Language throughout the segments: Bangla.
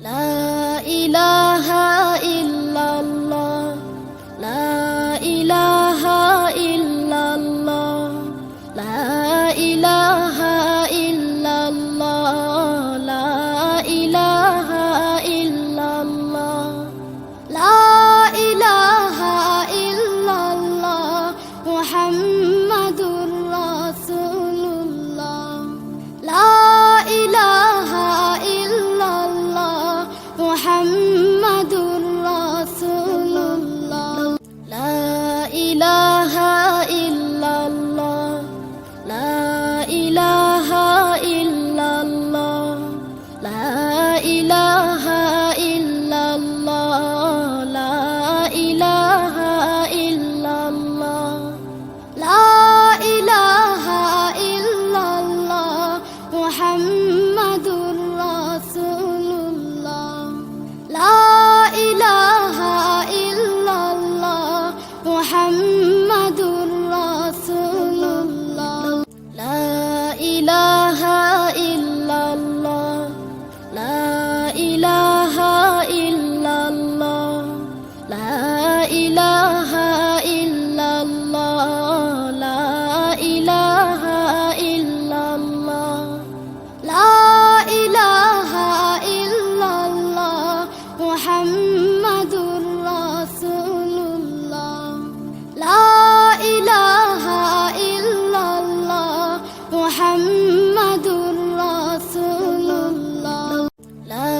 লা ইলাহা ইল্লাল্লাহ, লা ইলাহা ইল্লাল্লাহ, লা ইলাহা ইল্লাল্লাহ, লা ইলাহা ইল্লাল্লাহ, লা ইলাহা ইল্লাল্লাহ মুহাম্মাদুর রাসূলুল্লাহ, লা ইলাহা ইল্লাল্লাহ মুহাম্মাদুর রাসূলুল্লাহ, লা ইলাহা ইল্লাল্লাহ, লা ইলাহা ইল্লাল্লাহ, লা ইলাহা ইল্লাল্লাহ, লা ইলাহা ইল্লাল্লাহ, লা ইলাহা ইল্লাল্লাহ মুহাম্মাদুর রাসূলুল্লাহ, লা ইলাহা ইল্লাল্লাহ মুহাম্মাদুর রাসূলুল্লাহ, লা ইলাহা ইল্লাল্লাহ, লা ইলাহা ইল্লাল্লাহ, লা ইলাহা ইল্লাল্লাহ, লা ইলাহা ইল্লাল্লাহ, লা ইলাহা ইল্লাল্লাহ মুহাম্মাদুর রাসূলুল্লাহ, লা ইলাহা ইল্লাল্লাহ মুহাম্মাদুর রাসূলুল্লাহ, লা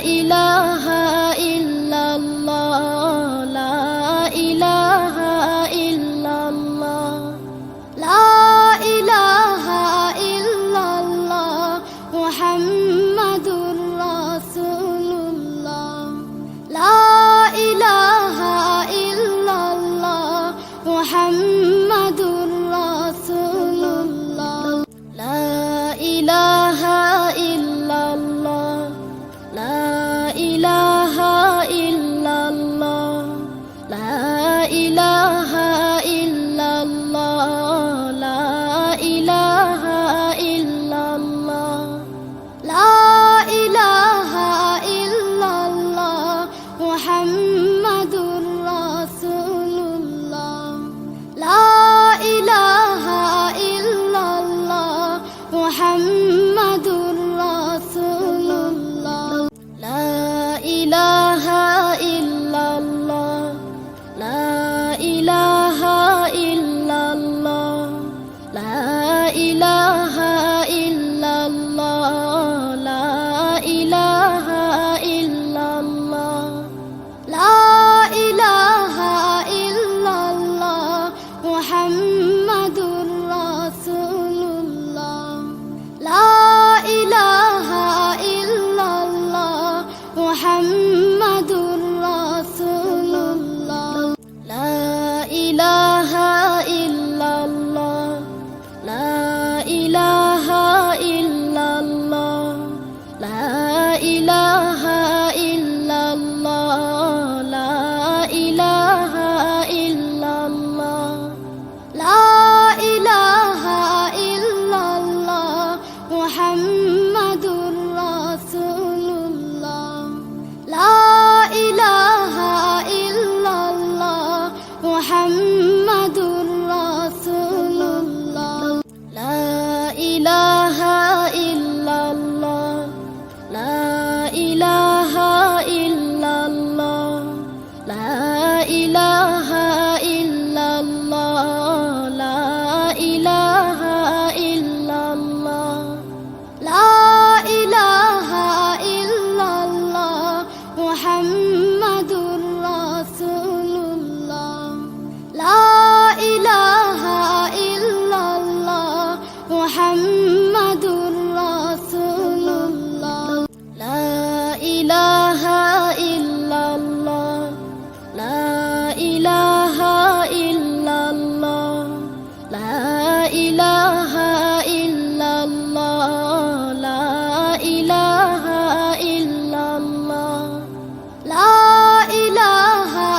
ইলাহা ইল্লাল্লাহ লা ইলাহা ইল্লাল্লাহ লা ইলাহা ইল্লাল্লাহ মুহাম্মাদুর রাসূলুল্লাহ লা ইলাহা ইল্লাল্লাহ মুহাম্মাদুর রাসূলুল্লাহ লা ইলাহা ইল্লাল্লাহ লা ইলাহা ইল্লাল্লাহ লা ইলাহা ইল্লাল্লাহ লা ইলাহা ইল্লাল্লাহ লা ইলাহা ইল্লাল্লাহ মুহাম্মাদুর রাসূলুল্লাহ লা ইলাহা ইল্লাল্লাহ মুহাম্মাদুর রাসূলুল্লাহ লা ইলাহা ইল্লাল্লাহ লা ইলাহা ইল্লাল্লাহ লা ইলাহা ইল্লাল্লাহ লা ইলাহা ইল্লাল্লাহ লা ইলাহা ইল্লাল্লাহ মুহাম্মাদুর রাসূলুল্লাহ লা ইলাহা ইল্লাল্লাহ মুহাম্মাদুর রাসূলুল্লাহ লা ইলাহা ইল্লাল্লাহ লা ইলাহা ইল্লাল্লাহ লা ইলাহা ইল্লাল্লাহ লা ইলাহা ইল্লাল্লাহ লা ইলাহা ইল্লাল্লাহ মুহাম্মাদুর রাসূলুল্লাহ লা ইলাহা ইল্লাল্লাহ মুহাম্মাদুর রাসূলুল্লাহ লা ইলাহা ইল্লাল্লাহ লা ইলাহা ইল্লাল্লাহ লা ইলাহা ইল্লাল্লাহ লা ইলাহা ইল্লাল্লাহ লা ইলাহা ইল্লাল্লাহ মুহাম্মাদুর রাসূলুল্লাহ লা ইলাহা ইল্লাল্লাহ মুহাম্মাদুর রাসূলুল্লাহ লা ইলাহা ইল্লাল্লাহ লা ইলাহা ইল্লাল্লাহ লা ইলাহা ইল্লাল্লাহ লা ইলাহা ইল্লাল্লাহ লা ইলাহা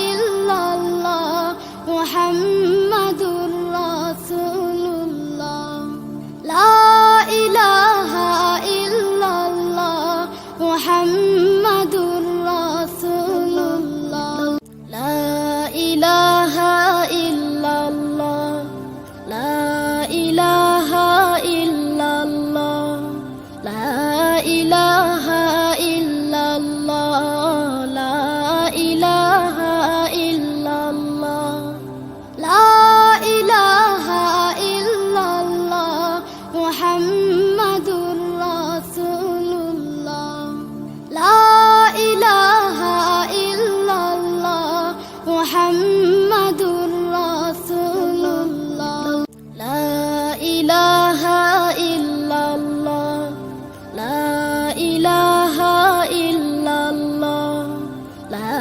ইল্লাল্লাহ মুহাম্মাদুর রাসূলুল্লাহ লা ইলাহা ইল্লাল্লাহ মুহাম্মাদুর রাসূলুল্লাহ লা ইলাহা ইল্লাল্লাহ লা ইলাহা ইল্লাল্লাহ লা ইলাহা ইল্লাল্লাহ লা ইলাহা ইল্লাল্লাহ লা ইলাহা ইল্লাল্লাহ মুহাম্মাদুর রাসূলুল্লাহ লা ইলাহা ইল্লাল্লাহ মুহাম্মাদুর রাসূলুল্লাহ লা ইলাহা ইল্লাল্লাহ লা ইলাহা ইল্লাল্লাহ লা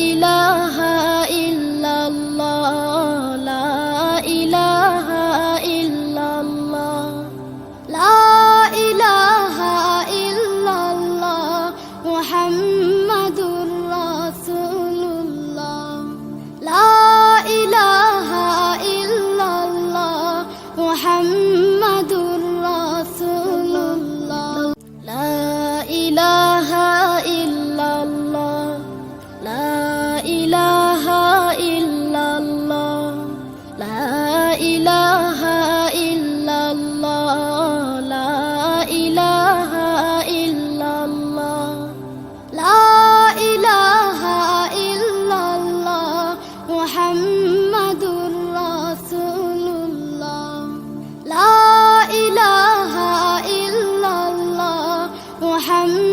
ইলাহা ইল্লাল্লাহ লা ইলাহা ইল্লাল্লাহ লা ইলাহা ইল্লাল্লাহ মুহাম্মাদুর রাসূলুল্লাহ লা ইলাহা ইল্লাল্লাহ মুহাম্মাদুর রাসূলুল্লাহ লা ইলাহা ইল্লাল্লাহ লা ইলাহা ইল্লাল্লাহ লা ইলাহা ইল্লাল্লাহ লা ইলাহা ইল্লাল্লাহ লা ইলাহা ইল্লাল্লাহ মুহাম্মাদুর রাসূলুল্লাহ লা ইলাহা ইল্লাল্লাহ মুহাম্মাদুর